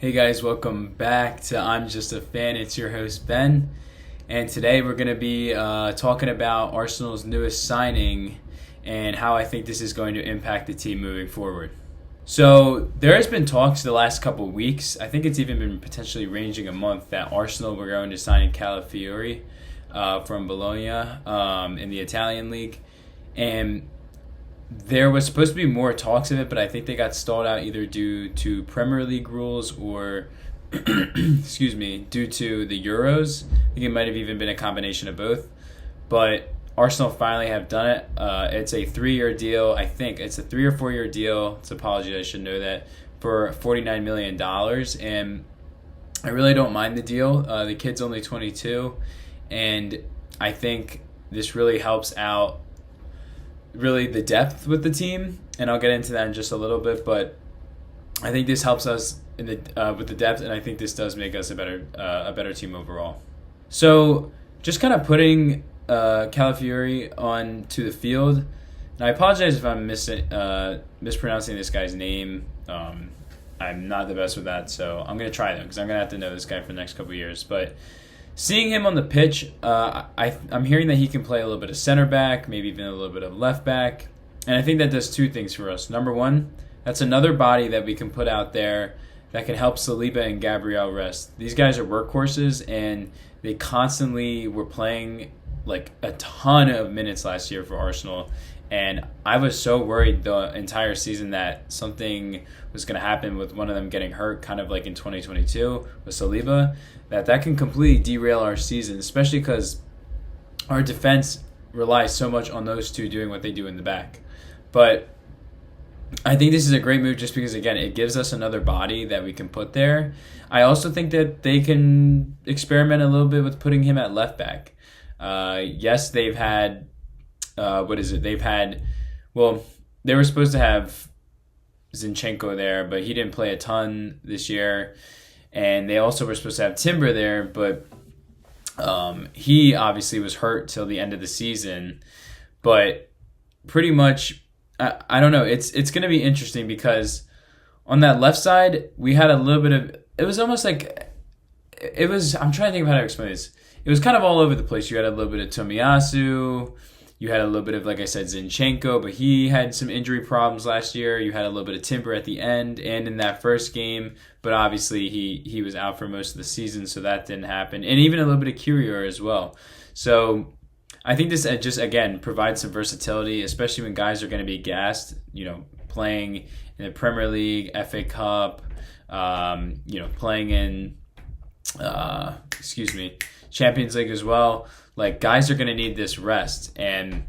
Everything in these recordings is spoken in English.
Hey guys, welcome back to I'm Just a Fan. It's your host Ben, and today we're going to be talking about Arsenal's newest signing and how I think this is going to impact the team moving forward. So there has been talks the last couple of weeks. I think it's even been potentially ranging a month that Arsenal were going to sign Calafiori from Bologna in the Italian league, and there was supposed to be more talks of it, but I think they got stalled out either due to Premier League rules or, excuse me, due to the Euros. I think it might have even been a combination of both. But Arsenal finally have done it. It's a 3-year deal. I think it's a 3 or 4 year deal. It's apology, I should know that, for $49 million. And I really don't mind the deal. The kid's only 22, and I think this really helps out really the depth with the team, and I'll get into that in just a little bit. But I think this helps us in the with the depth, and I think this does make us a better team overall. So just kind of putting Calafiori onto the field, and I apologize if I'm mispronouncing this guy's name. I'm not the best with that, so I'm gonna try though, because I'm gonna have to know this guy for the next couple of years. But seeing him on the pitch, I'm hearing that he can play a little bit of center back, maybe even a little bit of left back. And I think that does two things for us. Number one, that's another body that we can put out there that can help Saliba and Gabriel rest. These guys are workhorses, and they constantly were playing like a ton of minutes last year for Arsenal. And I was so worried the entire season that something was going to happen with one of them getting hurt, kind of like in 2022 with Saliba, that can completely derail our season, especially because our defense relies so much on those two doing what they do in the back. But I think this is a great move just because, again, it gives us another body that we can put there. I also think that they can experiment a little bit with putting him at left back. Yes, they've had... they were supposed to have Zinchenko there, but he didn't play a ton this year. And they also were supposed to have Timber there, but he obviously was hurt till the end of the season. But pretty much, I don't know. It's going to be interesting because on that left side, we had a little bit of... It was almost like... It was... I'm trying to think of how to explain this. It was kind of all over the place. You had a little bit of Tomiyasu. You had a little bit of, like I said, Zinchenko, but he had some injury problems last year. You had a little bit of Timber at the end and in that first game, but obviously he was out for most of the season, so that didn't happen. And even a little bit of Courier as well. So I think this just, again, provides some versatility, especially when guys are going to be gassed, playing in the Premier League, FA Cup, playing in, Champions League as well. Like, guys are going to need this rest, and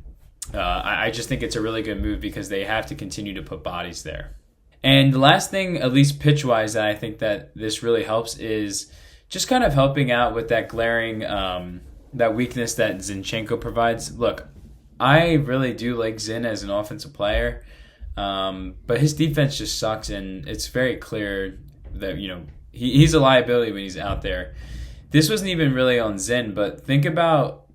I just think it's a really good move because they have to continue to put bodies there. And the last thing, at least pitch-wise, that I think that this really helps is just kind of helping out with that glaring, that weakness that Zinchenko provides. Look, I really do like Zin as an offensive player, but his defense just sucks, and it's very clear that, he's a liability when he's out there. This wasn't even really on Zen, but think about,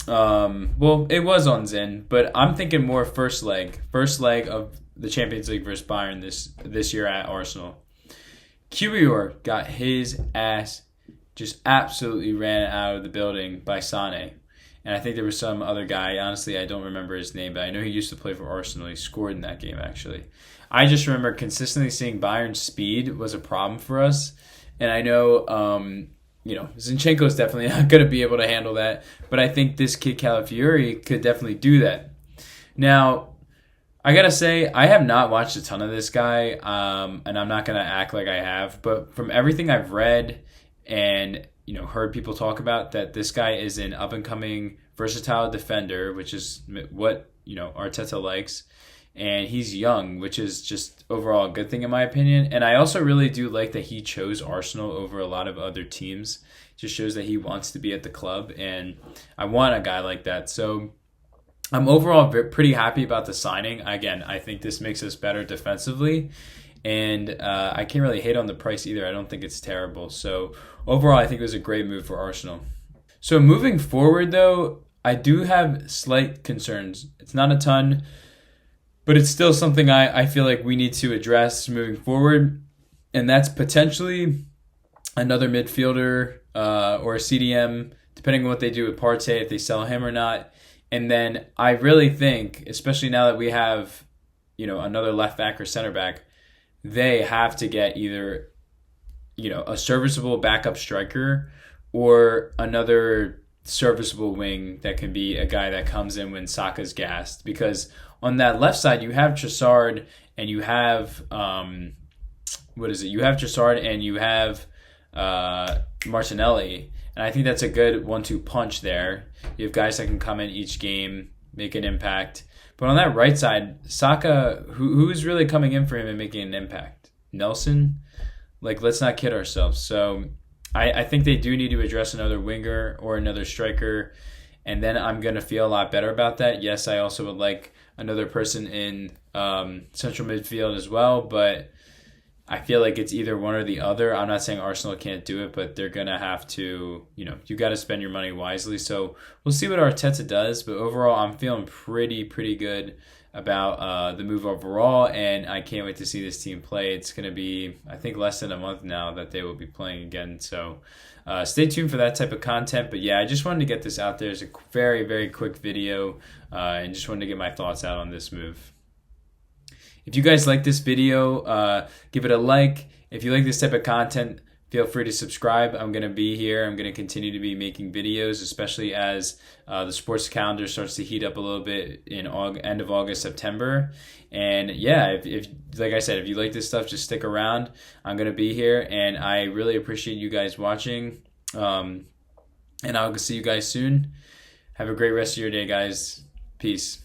it was on Zen, but I'm thinking more first leg of the Champions League versus Bayern this year at Arsenal. Courier got his ass just absolutely ran out of the building by Sané. And I think there was some other guy, honestly, I don't remember his name, but I know he used to play for Arsenal. He scored in that game, actually. I just remember consistently seeing Bayern's speed was a problem for us. And I know... Zinchenko is definitely not going to be able to handle that, but I think this kid Calafiori could definitely do that. Now, I got to say, I have not watched a ton of this guy, and I'm not going to act like I have, but from everything I've read and heard people talk about, that this guy is an up-and-coming versatile defender, which is what Arteta likes. And he's young, which is just overall a good thing in my opinion. And I also really do like that he chose Arsenal over a lot of other teams. It just shows that he wants to be at the club, and I want a guy like that. So I'm overall pretty happy about the signing. Again, I think this makes us better defensively, and I can't really hate on the price either. I don't think it's terrible. So overall, I think it was a great move for Arsenal. So moving forward, though, I do have slight concerns. It's not a ton, but it's still something I feel like we need to address moving forward. and that's potentially another midfielder or a CDM, depending on what they do with Partey, if they sell him or not. And then I really think, especially now that we have, another left back or center back, they have to get either, a serviceable backup striker or another serviceable wing that can be a guy that comes in when Saka's gassed. Because on that left side, you have Trossard and you have, You have Trossard and you have Martinelli. And I think that's a good 1-2 punch there. You have guys that can come in each game, make an impact. But on that right side, Saka, who's really coming in for him and making an impact? Nelson? Let's not kid ourselves. So I think they do need to address another winger or another striker. And then I'm going to feel a lot better about that. Yes, I also would like another person in central midfield as well. But I feel like it's either one or the other. I'm not saying Arsenal can't do it, but they're going to have to, you got to spend your money wisely. So we'll see what Arteta does. But overall, I'm feeling pretty good about the move overall. And I can't wait to see this team play. It's going to be, I think, less than a month now that they will be playing again. So stay tuned for that type of content. But yeah, I just wanted to get this out there as a very, very quick video and just wanted to get my thoughts out on this move. If you guys like this video, give it a like. If you like this type of content, feel free to subscribe. I'm going to be here. I'm going to continue to be making videos, especially as the sports calendar starts to heat up a little bit in end of August, September. And yeah, if like I said, if you like this stuff, just stick around. I'm going to be here, and I really appreciate you guys watching. And I'll see you guys soon. Have a great rest of your day, guys. Peace.